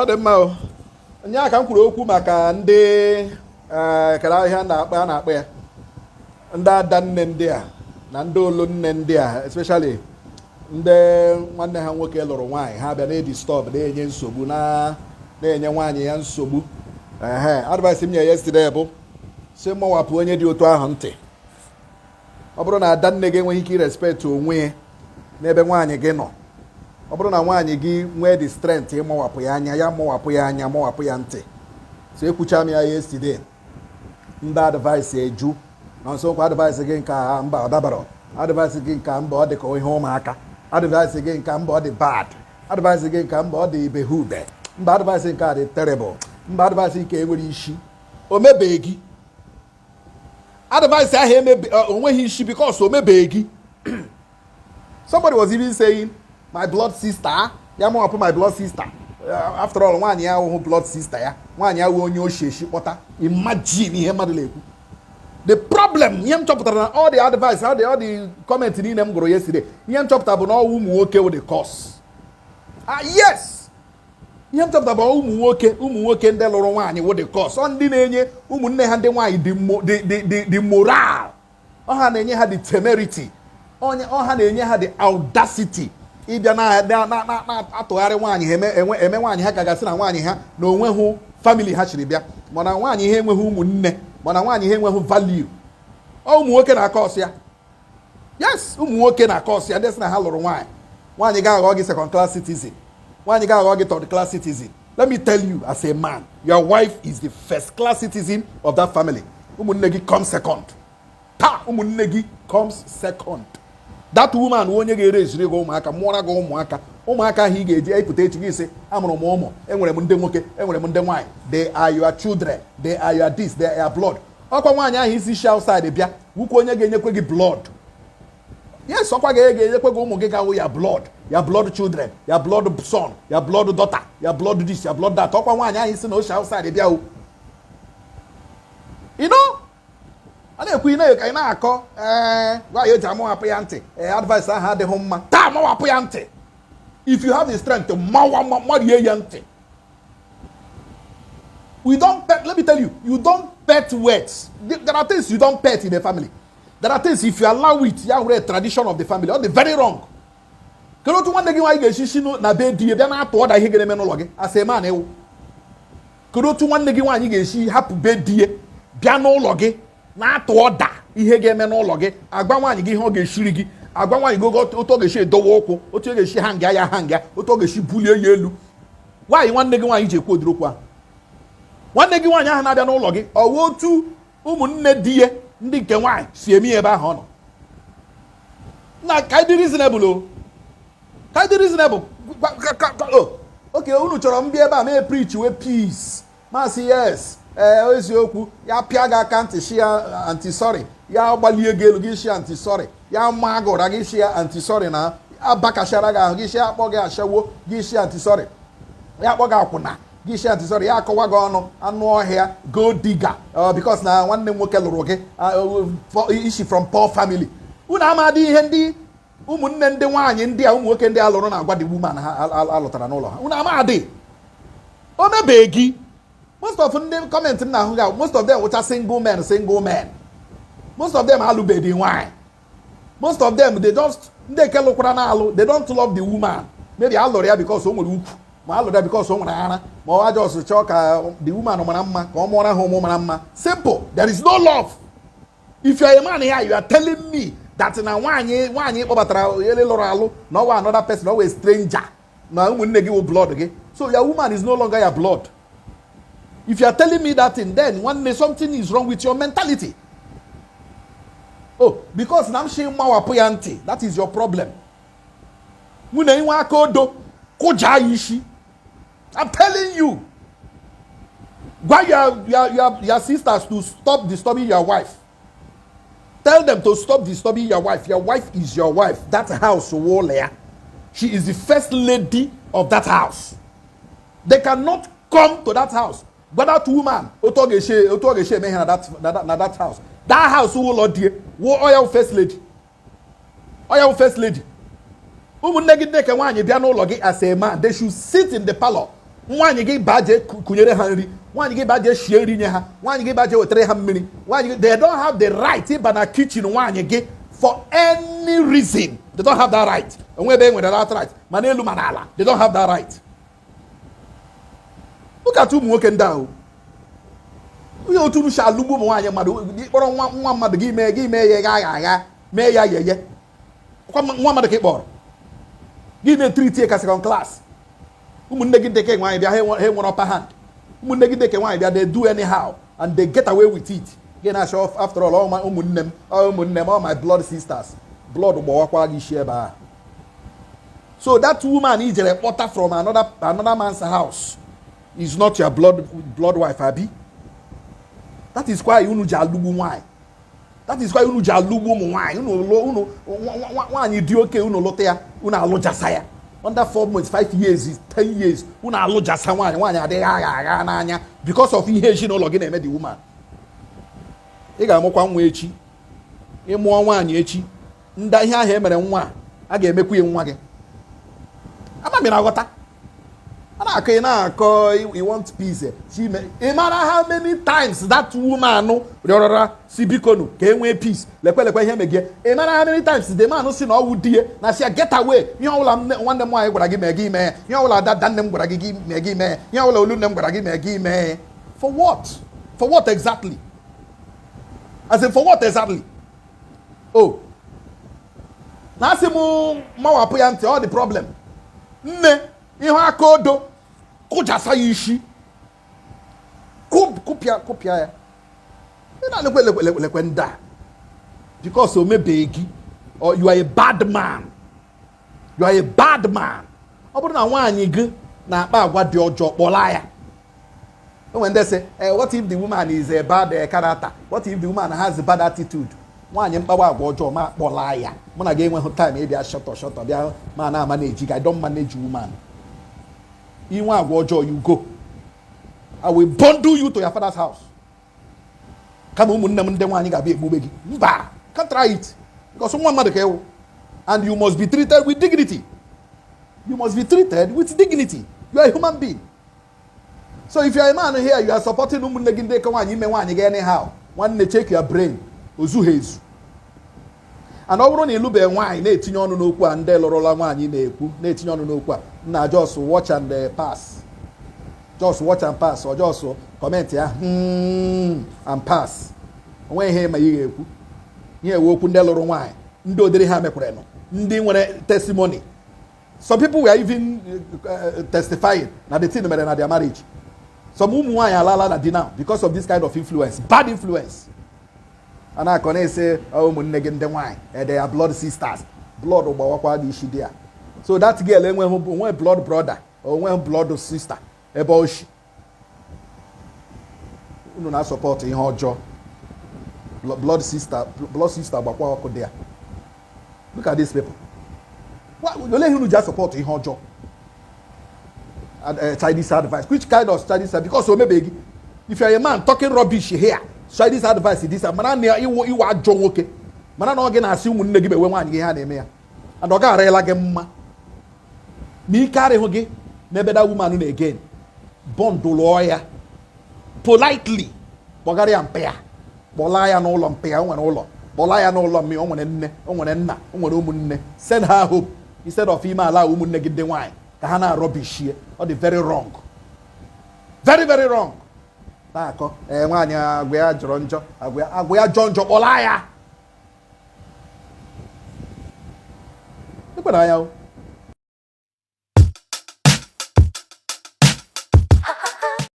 ọ dị mma o. Onye aka m kwuru okwu maka ndị kara ahịa na-akpa ya ndị ada nne ndị a na ndị olu nne ndị a, especially ndị nwanne ha nwoke lụrụ nwaanyị ha bịa na-edistọb na-enye nsogbu na-enye nwaanyị ya nsogbu. Advice m nye yesterday bụ si mụwapụ onye dị otu ahụ ntị. Ọ bụrụ na ada nne gị enweghị ike irespekt onwe ya n'ebe nwaanyị gị nọ, ọ bụrụ na nwaanyị gị nwee the strength ịmawapụ ya anya, ya mawapụ ya anya, mawapụ ya ntị. So ekwucha m ya yesterday, ndị advice eju na nsokwa advice gị nke mba ọ dabara, advice gị nke mba ọ dị ka ihe ụmụaka, advice gị nke mba ọ dị bad, advice gị nke mba ọ dị ibehube, mba advice nke a dị terrible, mba advice nke enwere isi. O mebeghị gị advice ahụ onweghị isi because o mebeghị gị. Somebody was even saying my blood sister, ya mụ ọpụ my blood sister. After all, nwaanyị ya ahụhụ blood sister ya, nwaanyị ya onye osheshi kpọta. Imagine ihe mmadụ na-ekwu. The problem, ihe m chọpụtara na all the advice, all the comment niile m gụrụ yesterday, ihe m chọpụtara bụ na ụmụ nwoke with the cause. Yes! Ihe m chọpụtara bụ ụmụ nwoke ndị lụrụ nwaanyị with the cause. Ọ ndị na-enye ụmụnne ha ndị nwaanyị the moral. Ọ ha na-enye ha the temerity. Ọ ha na-enye ha the audacity. Ịbịa na-atụgharị nwaanyị eme nwaanyị ha ka gasị na nwaanyị ha na onwe hụ family ha chiri bịa, mana nwaanyị ha enweghị ụmụnne, mana nwaanyị ha enweghị value. Ụmụ nwoke na-akọ ọsị ya. Yes, ụmụ nwoke na-akọ ọsị ya ndị sị na ha lụrụ nwaanyị. Nwaanyị ga-aghọ gị second class citizen, nwaanyị ga-aghọ gị third class citizen. Let me tell you as a man, your wife is the first class citizen of that family. Ụmụnne gị comes second. Ụmụnne gị comes second. That woman onye ga-ereziri gị ụmụaka, mụọra gị ụmụaka ahụ ị ga-eji epụta echi gị isi amụrụ m ụmụ, enwere m ndị nwoke, enwere m ndị nwaanyị. They are your children, they are your this, they are your blood. Ọkwa nwaanyị ahụ isi shi outside bịa wukwu onye ga-enyekwe gị blood. Yes, ọkwa ga-enyekwe gị ụmụ gị ga-awụ your blood children, your blood son, your blood daughter, your blood this, your blood that. Ọkwa nwaanyị ahụ isi na oshi outside bịa o. You know? A na-ekwu ka ị na-akọ gwa ya eji amawapụ ya ntị, advice ahụ adịghị mma. Taa amawapụ ya ntị. If you have the strength to marie ya ntị. Let me tell you, you don't pet words. There are things you don't pet in the family. There are things if you allow it, you are a tradition of the family. Or the very wrong. Kedu otu nwanne gị nwaanyị ga-esi na be di bịa na-atụ ọda ihe ga-eme n'ụlọ gị as a man ewu. Kedu otu nwanne gị nwaanyị ga-esi hapụ be di bịa n'ụlọ gị na-atụ ọda ihe ga-eme n'ụlọ gị, agba nwaanyị gị ihe ọ ga-eshiri gị, agba nwaanyị gị otu ọ ga-esi edowe ụkwụ, otu ọ ga-esi hanga ya, otu ọ ga-esi bulie ya elu. Nwaanyị nwanne gị nwaanyị ji ekwu ụdịrị okwu ahụ. Nwanne gị nwaanyị ahụ na-abịa n'ụlọ gị ọ wụ otu ụmụnne di ya ndị nke nwaanyị si eme ebe ahụ ọ nọ. Na ka dị reasonable o. Ka dị reasonable. Okay, unu chọrọ m bịa ebe a mee preach we peace. Masị yes. Eziokwu ya pịa gị aka ntị shi ya anti-sorry, ya gbalie gị elu gị shi anti-sorry, ya maa gị ụra gị shi ya anti-sorry, na abakashara gị ahụ gị shi akpọ gị ashawo gị shi anti-sorry, ya akpọ gị akwụna gị shi anti-sorry, ya akọwa gị ọnụ anụ ọhịa gold digger because na nwanne m nwoke lụrụ gị Ishi from poor family. Unu amadị ihe ndị ụmụnne ndị nwaanyị ndị a ụmụ nwoke ndị a lụrụ na-agwa the woman ha alụtara n'ụlọ ha. Unu amadị o mebeghị gị. Most of them comment na most of them which are single men. Most of them alụbeghị nwaanyị. Most of them they don't love the woman. Maybe alụrụ ya because o nwere ukwu, ma alụrụ ya because o nwere ara, ma ọ just chọọ ka the woman mara mma ka ọ mụọra ha ụmụ mara mma. Simple. There is no love. If you are a man here, you are telling me that na nwaanyị kpọbatara ele lụrụ alụ na ọwa another person, ọwa a stranger, na ụmụnne gị wụ blood gị. So your woman is no longer your blood. If you are telling me that thing, then one day something is wrong with your mentality. Oh, because namshi mawapuyanti, that is your problem. I'm telling you. Why your sisters to stop disturbing your wife. Tell them to stop disturbing your wife. Your wife is your wife. That house, she is the first lady of that house. They cannot come to that house. But that woman, that house. That house who will not oil first lady. Oil first lady. As a man, they should sit in the parlor nwaanyị gị baje kunyere ha nri, nwaanyị gị baje shie nri nye ha, nwaanyị gị baje wetere ha mmiri, nwaanyị they don't have the right ịba na kitchen nwaanyị gị for any reason. They don't have that right. Onwe ebe nwere that right, ma n'elu ma n'ala, they don't have that right. Look at ụmụ nwoke ndị ahụ. Onye otu unu sha alụgbu ụmụ nwaanyị mmadụ, kpọrọ nwa mmadụ gị mee ya agha mee ya yeye. Nwa mmadụ ka ị kpọrọ gị na-treat ya ka second class. Ụmụnne gị deke nwaanyị bịa ha nwere upper hand. Ụmụnne gị deke nwaanyị bịa they do anyhow and they get away with it. Gị na-asọ after all ụmụnne m all my blood sisters. Blood gbawakwa gị isi ebe a. So that woman ijere kpọta from another man's house is not your blood wife, abi? That is why unu ji alụgbu nwaanyị. That is why unu ji alụgbu ụmụ nwaanyị. Unu nwaanyị dị oke unu lụta ya, unu alụjasa ya. Under 4 months, 5 years, 10 years, unu alụjasa nwaanyị adịghị agha n'anya because of ihe ezinụlọ gị na-eme the woman. Ị ga-amụkwa nwa echi. Ị mụọ nwaanyị echi, ndị ihe ahụ emere nwa a ga-emekwa ya nwa gị. Ama m na-aghọta. A na-akọ you want peace. Ị mara how many times that woman rịọrọra si bikonu ka e nwee peace. Lekwe ihe megie. Ị mara how many times the man si na ọwụ di ya na si get away. Ihe ọbụla nwanne m nwaanyị gwara gị mee gị mee. Ihe ọbụla dada nne m gwara gị mee gị mee. Ihe ọbụla olu nne m gwara gị mee gị mee. For what? For what exactly? As in for what exactly? Oh. Na asị m mawapụ ya ntị all the problem. Nne ihe aka odo kụjasa ya isi kụpịa ya ị na-lekwe nda because o mebeghị gị or you are a bad man. You are a bad man. Ọ bụrụ na nwaanyị gị na-akpa agwa dị ọjọọ kpọla ya. When they say what if the woman is a bad character? What if the woman has a bad attitude? Nwaanyị mkpawa agwa ọjọọ ma kpọla ya. Mụ na gị enweghị time ịbịa shọtọ bịa ma na-manage. I don't manage woman. Inwe agwa ọjọọ you go. I will bundle you to your father's house. Kama ụmụnne m ndị nwaanyị ga-abịa egbugbe gị. Mba, can't try it. Because nwa mmadụ ka ewu. And you must be treated with dignity. You must be treated with dignity. You are a human being. So if you are a man here, you are supporting ụmụnne gị ndị ka nwaanyị ime nwaanyị gị anyhow. Nwanne check your brain. Ozughị ezu. And ọ bụrụ na ịlụbeghị nwaanyị na-etinye ọnụ n'okwu a ndị lụrụla nwaanyị na-ekwu na-etinye ọnụ n'okwu a na just watch and pass. Just watch and pass or just comment ya and pass. Onwe ihe ma ị ga-ekwu. Ihe ewe okwu ndị lụrụ nwaanyị ndị odere ha mekwere nọ ndị nwere testimony. Some people were even testifying na the thing mere na their marriage. Some ụmụ nwaanyị alala na di now because of this kind of influence, bad influence. And I can say, oh, ụmụnne gị ndị nwaanyị they are blood sisters. Blood gbawakwa dị isi dị ya. So that girl enwe blood brother or enwe blood sister ebe oshi. Unu na support ihe ọjọọ. Blood sister gbakwa ọkụ dị ya. Look at these people. Ole unu just support ihe ọjọọ. Chinese advice. Which kind of Chinese advice? Because maybe if you are a man talking rubbish here, Chinese advice is this. Mana na iwa ajọ nwoke. Mana na ọ gị na-asị ụmụnne gị bewe nwaanyị gị ha na-eme ya. And ọ ga-arịla gị mma. Ma ike arịhụ gị n'ebe that woman na again. Bọndụlụọ ya. Politely. Kpọgara ya mpe ya. Kpọlaa ya n'ụlọ mpe ya, o nwere ụlọ. Kpọlaa ya n'ụlọ mme, o nwere nne, o nwere nna, o nwere ụmụnne. Send her home instead of ime ala ụmụnne gị ndị nwaanyị ka ha na-arọbishie. Ọ dị very wrong. Very, very wrong. Na-akọ nwaanyị agwa ya jọrọ njọ, agwa ya jọ njọ, kpọlaa ya. Ekwe na ya o.